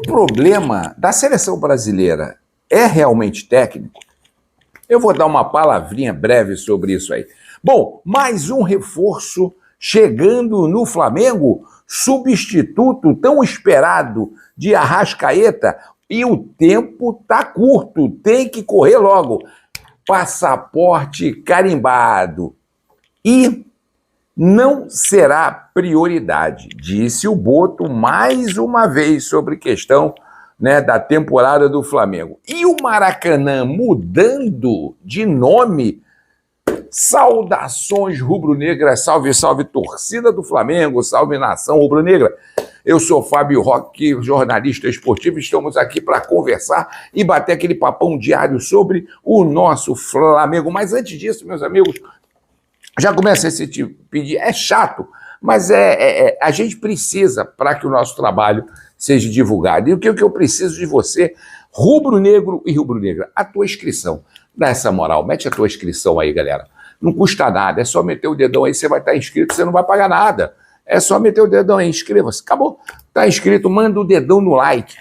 problema da seleção brasileira é realmente técnico? Eu vou dar uma palavrinha breve sobre isso aí. Bom, mais um reforço chegando no Flamengo, substituto tão esperado de Arrascaeta, e o tempo tá curto, tem que correr logo. Passaporte carimbado. E não será prioridade, disse o Boto mais uma vez sobre questão, né, da temporada do Flamengo. E o Maracanã mudando de nome. Saudações rubro-negras, salve, salve torcida do Flamengo, salve nação rubro-negra. Eu sou Fábio Roque, jornalista esportivo, estamos aqui para conversar e bater aquele papão diário sobre o nosso Flamengo. Mas antes disso, meus amigos, já começa a se pedir, é chato, mas a gente precisa para que o nosso trabalho seja divulgado. E o que eu preciso de você, rubro-negro e rubro-negra? A tua inscrição. Dá essa moral, mete a tua inscrição aí, galera. Não custa nada, é só meter o dedão aí, você vai estar inscrito, você não vai pagar nada. É só meter o dedão aí, inscreva-se, acabou. Está inscrito, manda o dedão no like,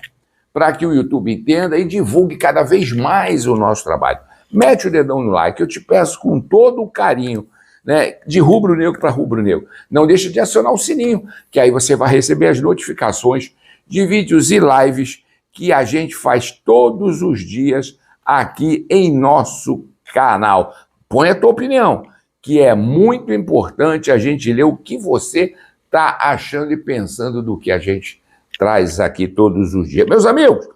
para que o YouTube entenda e divulgue cada vez mais o nosso trabalho. Mete o dedão no like, eu te peço com todo o carinho, né, de rubro-negro para rubro-negro. Não deixe de acionar o sininho, que aí você vai receber as notificações de vídeos e lives que a gente faz todos os dias aqui em nosso canal. Põe a tua opinião, que é muito importante a gente ler o que você está achando e pensando do que a gente traz aqui todos os dias. Meus amigos,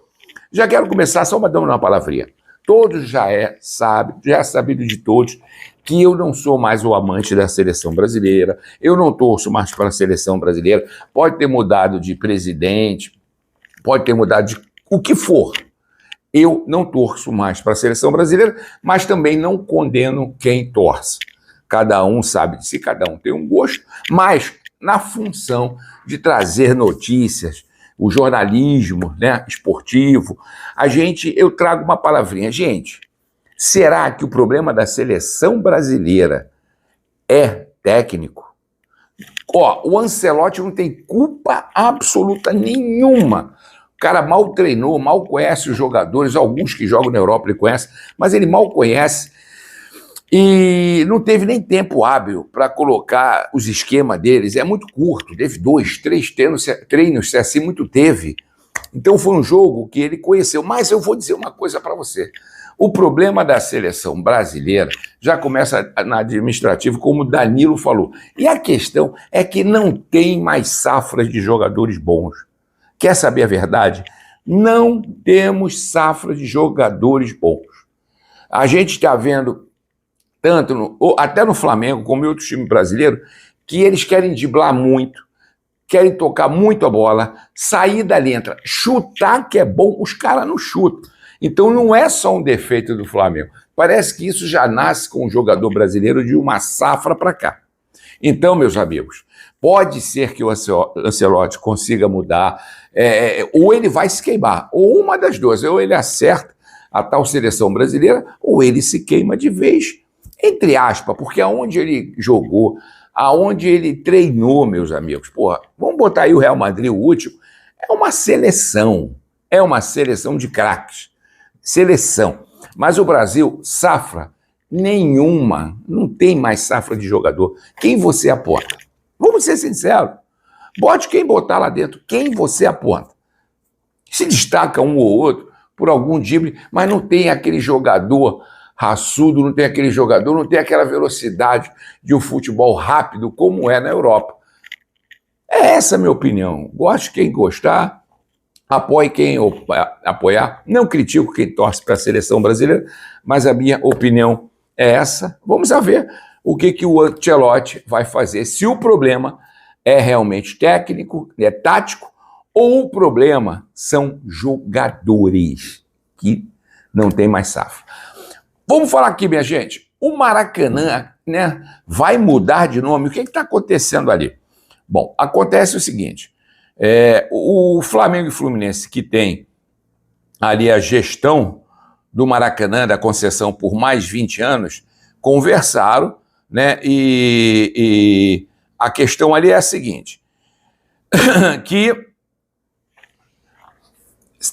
já quero começar só dando uma palavrinha. Todos já é sabido de todos que eu não sou mais o amante da seleção brasileira, eu não torço mais para a seleção brasileira, pode ter mudado de presidente, pode ter mudado de o que for. Eu não torço mais para a seleção brasileira, mas também não condeno quem torce. Cada um sabe de si, cada um tem um gosto, mas na função de trazer notícias, o jornalismo, né, esportivo, eu trago uma palavrinha. Gente, será que o problema da seleção brasileira é técnico? O Ancelotti não tem culpa absoluta nenhuma. O cara mal treinou, mal conhece os jogadores, alguns que jogam na Europa ele conhece, mas ele mal conhece e não teve nem tempo hábil para colocar os esquemas deles. É muito curto, teve 2, 3 treinos, se assim muito teve. Então foi um jogo que ele conheceu. Mas eu vou dizer uma coisa para você. O problema da seleção brasileira já começa na administrativa, como o Danilo falou. E a questão é que não tem mais safras de jogadores bons. Quer saber a verdade? Não temos safra de jogadores bons. A gente está vendo, até no Flamengo, como em outros times brasileiros, que eles querem driblar muito, querem tocar muito a bola, sair da linha, chutar que é bom, os caras não chutam. Então não é só um defeito do Flamengo. Parece que isso já nasce com o jogador brasileiro de uma safra para cá. Então, meus amigos, pode ser que o Ancelotti consiga mudar, ou ele vai se queimar, ou uma das duas, ou ele acerta a tal seleção brasileira, ou ele se queima de vez, entre aspas, porque aonde ele jogou, aonde ele treinou, meus amigos, porra, vamos botar aí o Real Madrid, o último, é uma seleção de craques, seleção. Mas o Brasil, safra nenhuma, não tem mais safra de jogador. Quem você aponta? Vamos ser sinceros. Bote quem botar lá dentro, quem você aponta. Se destaca um ou outro por algum drible, mas não tem aquele jogador raçudo, não tem aquele jogador, não tem aquela velocidade de um futebol rápido como é na Europa. É essa a minha opinião. Goste quem gostar, apoie quem apoiar. Não critico quem torce para a seleção brasileira, mas a minha opinião é essa. Vamos ver o que o Ancelotti vai fazer. Se o problema é realmente técnico, é tático, ou o problema são jogadores que não tem mais safra. Vamos falar aqui, minha gente. O Maracanã, né, vai mudar de nome. O que está acontecendo ali? Bom, acontece o seguinte. O Flamengo e Fluminense, que tem ali a gestão do Maracanã, da concessão por mais 20 anos, conversaram, né? E a questão ali é a seguinte, que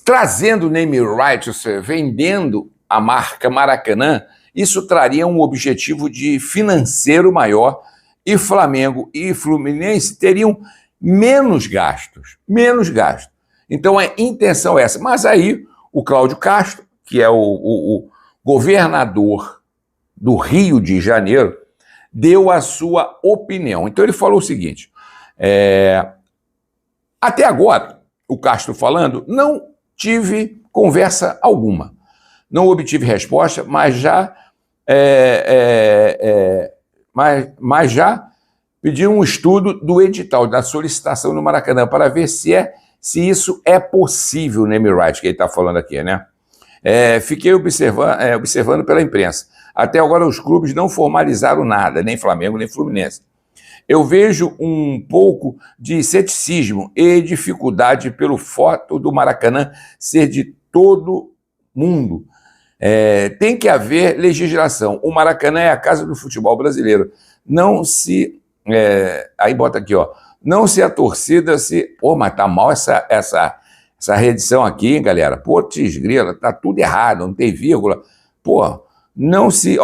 trazendo name rights, vendendo a marca Maracanã, isso traria um objetivo de financeiro maior e Flamengo e Fluminense teriam menos gastos, menos gastos. Então a intenção é essa. Mas aí o Cláudio Castro, que é o governador do Rio de Janeiro, deu a sua opinião. Então ele falou o seguinte, até agora, o Castro falando, não tive conversa alguma. Não obtive resposta, mas já pedi um estudo do edital, da solicitação no Maracanã, para ver se isso é possível, name right, que ele está falando aqui, né? Fiquei observando pela imprensa. Até agora os clubes não formalizaram nada, nem Flamengo, nem Fluminense. Eu vejo um pouco de ceticismo e dificuldade pelo fato do Maracanã ser de todo mundo. Tem que haver legislação. O Maracanã é a casa do futebol brasileiro. Não se... aí bota aqui, ó. Não se a torcida se... Pô, mas tá mal essa reedição aqui, hein, galera? Pô, grila, tá tudo errado, não tem vírgula. Pô, não se...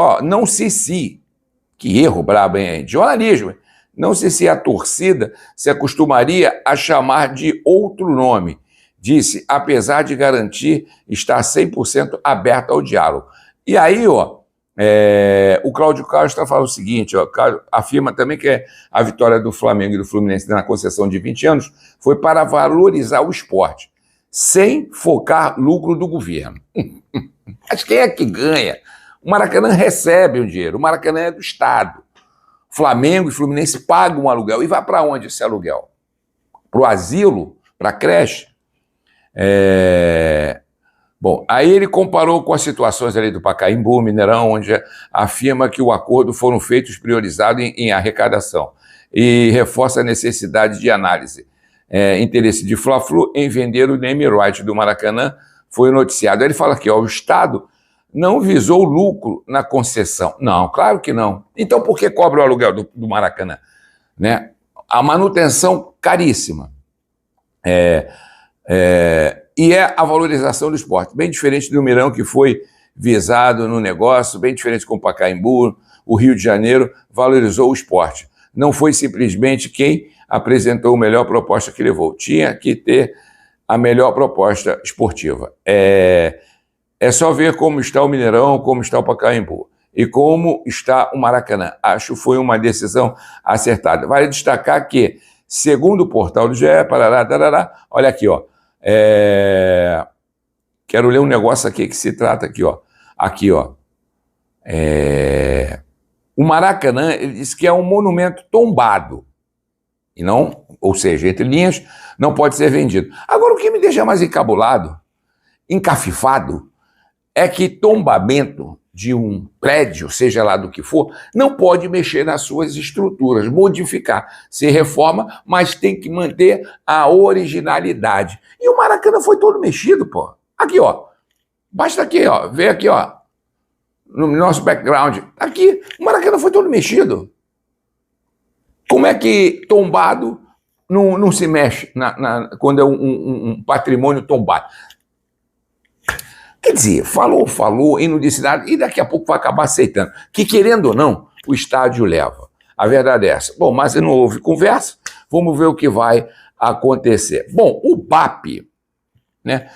Que erro brabo, hein? Jornalismo, hein? Não sei se a torcida se acostumaria a chamar de outro nome. Disse, apesar de garantir estar 100% aberto ao diálogo. E aí, ó, o Cláudio Castro está falando o seguinte, ó, afirma também que a vitória do Flamengo e do Fluminense na concessão de 20 anos foi para valorizar o esporte, sem focar lucro do governo. Mas quem é que ganha? O Maracanã recebe o dinheiro, o Maracanã é do Estado. Flamengo e Fluminense pagam um aluguel. E vai para onde esse aluguel? Para o asilo? Para a creche? Bom, aí ele comparou com as situações ali do Pacaembu, Mineirão, onde afirma que o acordo foram feitos priorizado em arrecadação e reforça a necessidade de análise. Interesse de Fla-Flu em vender o name right do Maracanã foi noticiado. Aí ele fala aqui, ó, o Estado não visou lucro na concessão. Não, claro que não. Então por que cobra o aluguel do Maracanã? Né? A manutenção caríssima. E a valorização do esporte. Bem diferente do Mirão, que foi visado no negócio, bem diferente com o Pacaembu, o Rio de Janeiro valorizou o esporte. Não foi simplesmente quem apresentou a melhor proposta que levou. Tinha que ter a melhor proposta esportiva. É só ver como está o Mineirão, como está o Pacaembu e como está o Maracanã. Acho que foi uma decisão acertada. Vale destacar que, segundo o portal do GE, olha aqui, ó. Quero ler um negócio aqui que se trata aqui, ó. Aqui, ó. O Maracanã, ele diz que é um monumento tombado. E não, ou seja, entre linhas, não pode ser vendido. Agora, o que me deixa mais encabulado, encafifado, é que tombamento de um prédio, seja lá do que for, não pode mexer nas suas estruturas, modificar. Se reforma, mas tem que manter a originalidade. E o Maracanã foi todo mexido, pô. Aqui, ó. Basta aqui, ó. Vê aqui, ó. No nosso background. Aqui, o Maracanã foi todo mexido. Como é que tombado não se mexe quando é um patrimônio tombado? Quer dizer, falou e não disse nada, e daqui a pouco vai acabar aceitando. Que, querendo ou não, o estádio leva. A verdade é essa. Bom, mas não houve conversa, vamos ver o que vai acontecer. Bom, o BAP, né?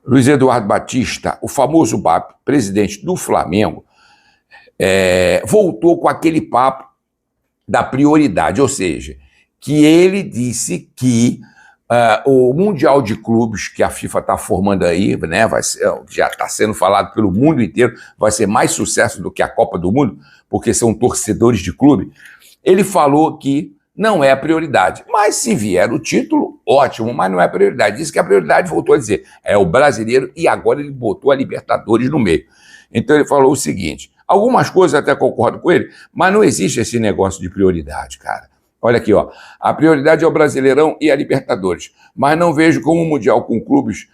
Luiz Eduardo Batista, o famoso BAP, presidente do Flamengo, voltou com aquele papo da prioridade, ou seja, que ele disse que o Mundial de Clubes que a FIFA está formando aí, né, já está sendo falado pelo mundo inteiro, vai ser mais sucesso do que a Copa do Mundo, porque são torcedores de clube. Ele falou que não é a prioridade, mas se vier o título, ótimo, mas não é a prioridade. Disse que a prioridade, voltou a dizer, é o brasileiro, e agora ele botou a Libertadores no meio. Então ele falou o seguinte, algumas coisas até concordo com ele, mas não existe esse negócio de prioridade, cara. Olha aqui, ó. A prioridade é o Brasileirão e a Libertadores, mas não vejo como o Mundial com clubes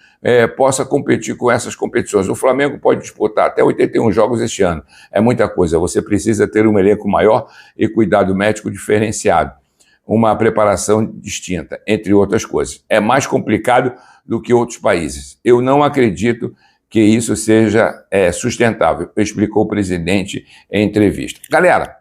possa competir com essas competições. O Flamengo pode disputar até 81 jogos este ano. É muita coisa. Você precisa ter um elenco maior e cuidado médico diferenciado. Uma preparação distinta, entre outras coisas. É mais complicado do que outros países. Eu não acredito que isso seja sustentável, explicou o presidente em entrevista. Galera,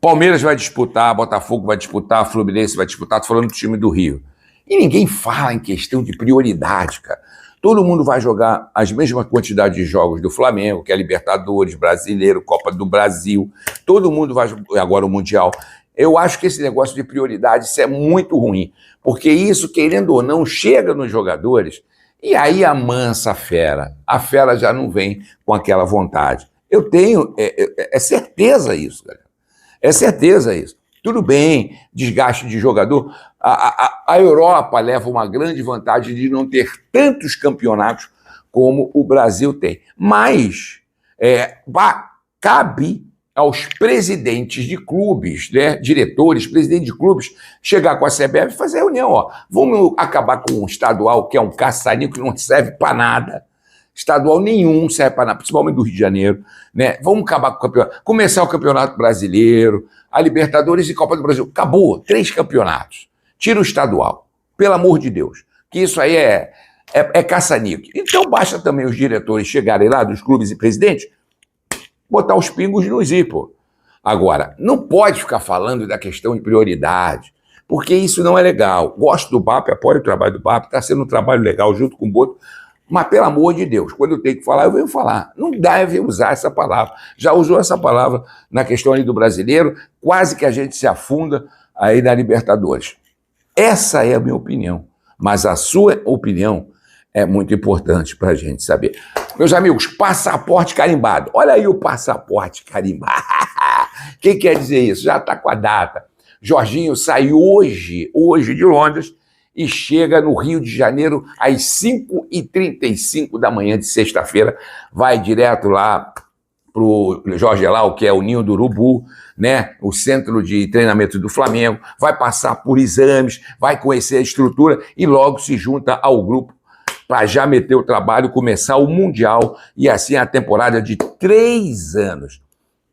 Palmeiras vai disputar, Botafogo vai disputar, Fluminense vai disputar, estou falando do time do Rio. E ninguém fala em questão de prioridade, cara. Todo mundo vai jogar as mesmas quantidades de jogos do Flamengo, que é Libertadores, Brasileiro, Copa do Brasil. Todo mundo vai jogar agora o Mundial. Eu acho que esse negócio de prioridade isso é muito ruim, porque isso, querendo ou não, chega nos jogadores e aí amansa a fera. A fera já não vem com aquela vontade. Eu tenho, certeza isso, galera. É certeza isso. Tudo bem, desgaste de jogador. A Europa leva uma grande vantagem de não ter tantos campeonatos como o Brasil tem. Mas cabe aos presidentes de clubes, né, diretores, presidentes de clubes, chegar com a CBF e fazer a reunião. Ó, vamos acabar com o estadual, que é um caçarinho que não serve para nada. Estadual nenhum serve para nada, principalmente do Rio de Janeiro. Né? Vamos acabar com o campeonato. Começar o Campeonato Brasileiro, a Libertadores e Copa do Brasil. Acabou, 3 campeonatos. Tira o estadual, pelo amor de Deus. Que isso aí é caça-níquel. Então basta também os diretores chegarem lá, dos clubes e presidentes, botar os pingos nos i, pô. Agora, não pode ficar falando da questão de prioridade, porque isso não é legal. Gosto do BAP, apoio o trabalho do BAP, está sendo um trabalho legal junto com o Boto, mas, pelo amor de Deus, quando eu tenho que falar, eu venho falar. Não deve usar essa palavra. Já usou essa palavra na questão ali do brasileiro, quase que a gente se afunda aí na Libertadores. Essa é a minha opinião, mas a sua opinião é muito importante para a gente saber. Meus amigos, passaporte carimbado. Olha aí o passaporte carimbado. O que quer dizer isso? Já está com a data. Jorginho sai hoje de Londres, e chega no Rio de Janeiro às 5h35 da manhã de sexta-feira, vai direto lá para o Jorge Elal, que é o Ninho do Urubu, né? O centro de treinamento do Flamengo, vai passar por exames, vai conhecer a estrutura e logo se junta ao grupo para já meter o trabalho, começar o Mundial e assim a temporada de 3 anos.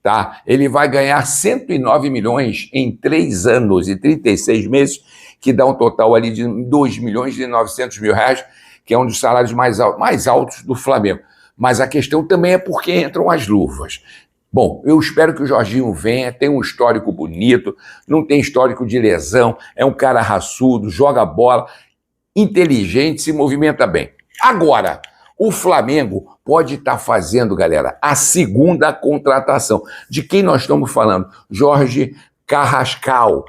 Tá? Ele vai ganhar 109 milhões em 3 anos e 36 meses, que dá um total ali de 2.900.000 reais, que é um dos salários mais altos do Flamengo. Mas a questão também é porque entram as luvas. Bom, eu espero que o Jorginho venha, tem um histórico bonito, não tem histórico de lesão, é um cara raçudo, joga bola, inteligente, se movimenta bem. Agora, o Flamengo pode estar fazendo, galera, a segunda contratação. De quem nós estamos falando? Jorge Carrascal.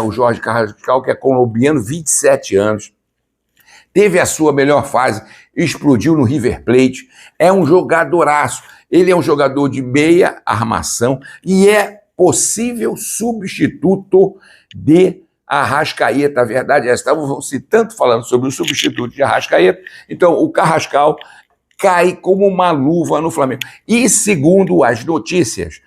O Jorge Carrascal, que é colombiano, 27 anos. Teve a sua melhor fase, explodiu no River Plate. É um jogadoraço. Ele é um jogador de meia armação e é possível substituto de Arrascaeta. A verdade é essa. Estavam se tanto falando sobre o substituto de Arrascaeta. Então, o Carrascal cai como uma luva no Flamengo. E, segundo as notícias,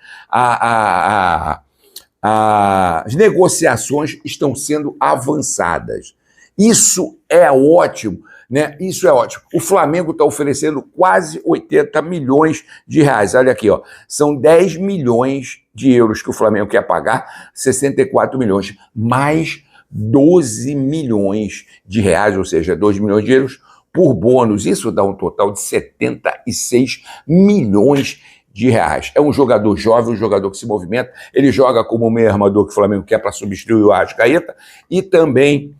as negociações estão sendo avançadas. Isso é ótimo, né? Isso é ótimo. O Flamengo está oferecendo quase 80 milhões de reais. Olha aqui, ó. São 10 milhões de euros que o Flamengo quer pagar, 64 milhões, mais 12 milhões de reais, ou seja, 2 milhões de euros por bônus. Isso dá um total de 76 milhões de reais. É um jogador jovem, um jogador que se movimenta, ele joga como meio armador que o Flamengo quer para substituir o Arrascaeta, e também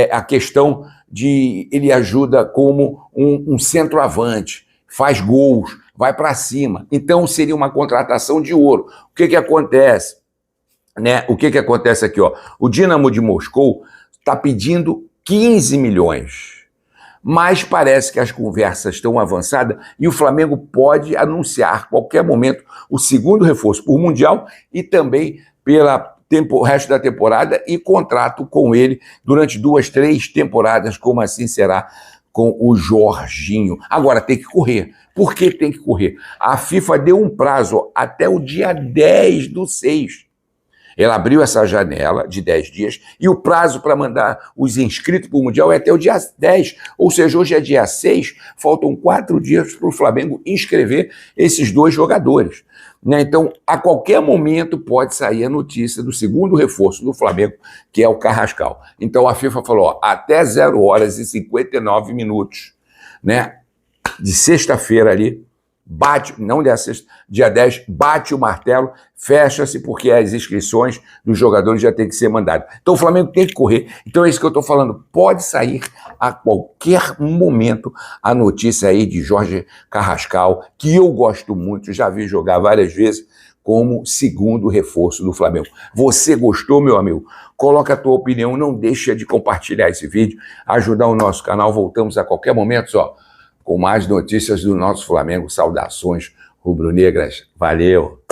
a questão de ele ajuda como um centroavante, faz gols, vai para cima. Então seria uma contratação de ouro. O que acontece? Né? O que acontece aqui? Ó? O Dinamo de Moscou está pedindo 15 milhões. Mas parece que as conversas estão avançadas e o Flamengo pode anunciar a qualquer momento o segundo reforço por Mundial e também o resto da temporada e contrato com ele durante 2, 3 temporadas, como assim será com o Jorginho. Agora tem que correr. Por que tem que correr? A FIFA deu um prazo até o dia 10/6. Ela abriu essa janela de 10 dias e o prazo para mandar os inscritos para o Mundial é até o dia 10. Ou seja, hoje é dia 6, faltam 4 dias para o Flamengo inscrever esses 2 jogadores. Né? Então, a qualquer momento pode sair a notícia do segundo reforço do Flamengo, que é o Carrascal. Então, a FIFA falou, ó, até 0 horas e 59 minutos, né? De sexta-feira ali, bate, não dia 6, dia 10, bate o martelo, fecha-se, porque as inscrições dos jogadores já tem que ser mandadas. Então o Flamengo tem que correr. Então é isso que eu estou falando. Pode sair a qualquer momento a notícia aí de Jorge Carrascal, que eu gosto muito, já vi jogar várias vezes, como segundo reforço do Flamengo. Você gostou, meu amigo? Coloca a tua opinião, não deixa de compartilhar esse vídeo, ajudar o nosso canal. Voltamos a qualquer momento, só com mais notícias do nosso Flamengo. Saudações rubro-negras. Valeu!